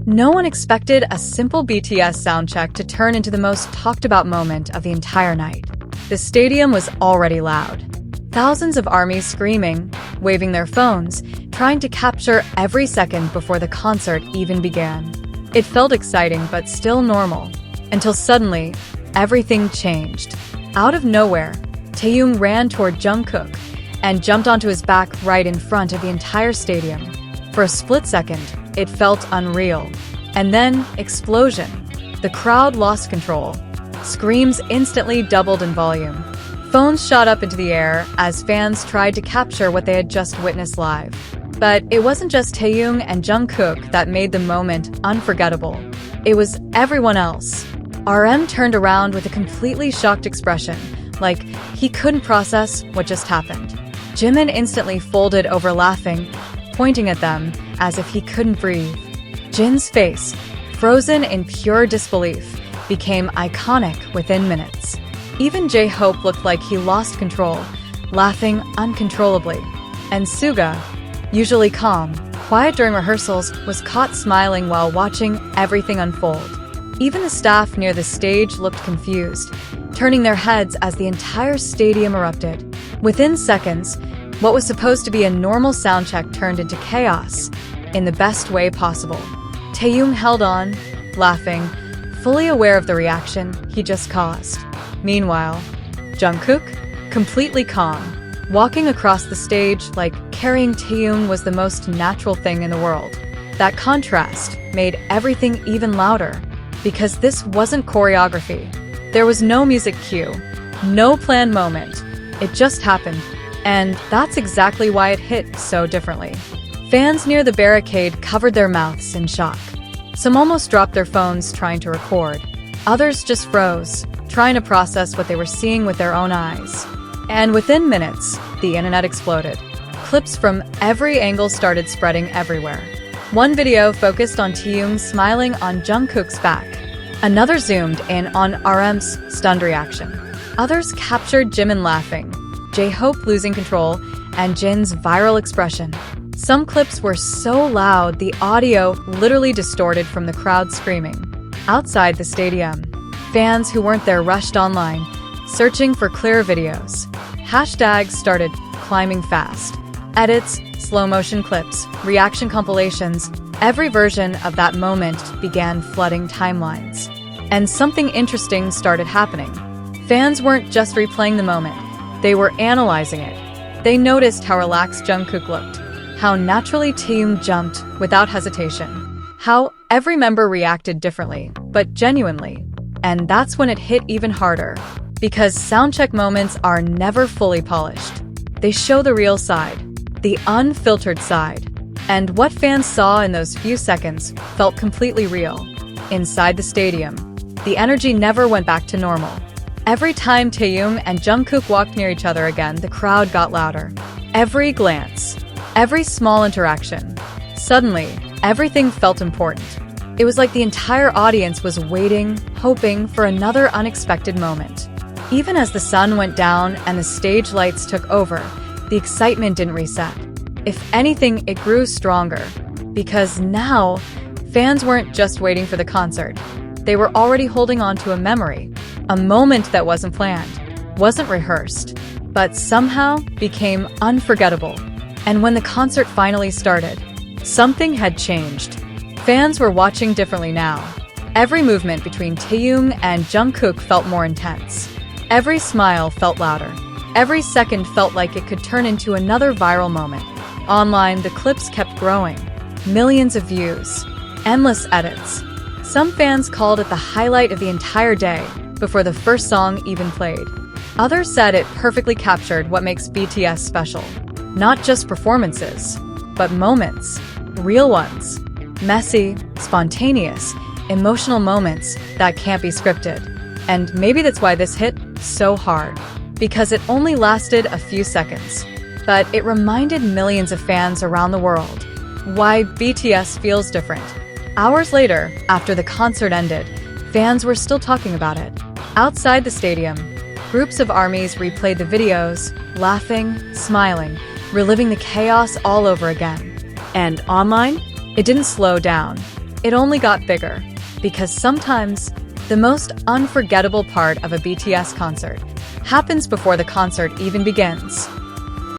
No one expected a simple BTS soundcheck to turn into the most talked about moment of the entire night. The stadium was already loud. Thousands of armies screaming, waving their phones, trying to capture every second before the concert even began. It felt exciting but still normal, until suddenly, everything changed. Out of nowhere, Taehyung ran toward Jungkook and jumped onto his back right in front of the entire stadium. For a split second, it felt unreal. And then, explosion. The crowd lost control. Screams instantly doubled in volume. Phones shot up into the air as fans tried to capture what they had just witnessed live. But it wasn't just Taehyung and Jungkook that made the moment unforgettable. It was everyone else. RM turned around with a completely shocked expression, like he couldn't process what just happened. Jimin instantly folded over laughing, pointing at them as if he couldn't breathe. Jin's face, frozen in pure disbelief, became iconic within minutes. Even jhope looked like he lost control, laughing uncontrollably. And Suga, usually calm, quiet during rehearsals, was caught smiling while watching everything unfold. Even the staff near the stage looked confused, turning their heads as the entire stadium erupted. Within seconds, what was supposed to be a normal soundcheck turned into chaos, in the best way possible. Taehyung held on, laughing, fully aware of the reaction he just caused. Meanwhile, Jungkook, completely calm, walking across the stage like carrying Taehyung was the most natural thing in the world. That contrast made everything even louder, because this wasn't choreography. There was no music cue, no planned moment. It just happened, and that's exactly why it hit so differently. Fans near the barricade covered their mouths in shock. Some almost dropped their phones trying to record. Others just froze, trying to process what they were seeing with their own eyes. And within minutes, the internet exploded. Clips from every angle started spreading everywhere. One video focused on Taehyung smiling on Jungkook's back. Another zoomed in on RM's stunned reaction. Others captured Jimin laughing, jhope losing control, and Jin's viral expression. Some clips were so loud the audio literally distorted from the crowd screaming. Outside the stadium, fans who weren't there rushed online, searching for clearer videos. Hashtags started climbing fast. Edits, slow-motion clips, reaction compilations, every version of that moment began flooding timelines. And something interesting started happening. Fans weren't just replaying the moment, they were analyzing it. They noticed how relaxed Jungkook looked, how naturally Taehyung jumped without hesitation, how every member reacted differently, but genuinely. And that's when it hit even harder, because soundcheck moments are never fully polished. They show the real side, the unfiltered side. And what fans saw in those few seconds felt completely real. Inside the stadium, the energy never went back to normal. Every time Taehyung and Jungkook walked near each other again, the crowd got louder. Every glance, every small interaction. Suddenly, everything felt important. It was like the entire audience was waiting, hoping for another unexpected moment. Even as the sun went down and the stage lights took over, the excitement didn't reset. If anything, it grew stronger. Because now, fans weren't just waiting for the concert. They were already holding on to a memory, a moment that wasn't planned, wasn't rehearsed, but somehow became unforgettable. And when the concert finally started, something had changed. Fans were watching differently now. Every movement between Taehyung and Jungkook felt more intense. Every smile felt louder. Every second felt like it could turn into another viral moment. Online, the clips kept growing. Millions of views. Endless edits. Some fans called it the highlight of the entire day before the first song even played. Others said it perfectly captured what makes BTS special. Not just performances, but moments. Real ones. Messy, spontaneous, emotional moments that can't be scripted. And maybe that's why this hit so hard. Because it only lasted a few seconds. But it reminded millions of fans around the world why BTS feels different. Hours later, after the concert ended, fans were still talking about it. Outside the stadium, groups of armies replayed the videos, laughing, smiling, reliving the chaos all over again. And online, it didn't slow down. It only got bigger, because sometimes the most unforgettable part of a BTS concert happens before the concert even begins.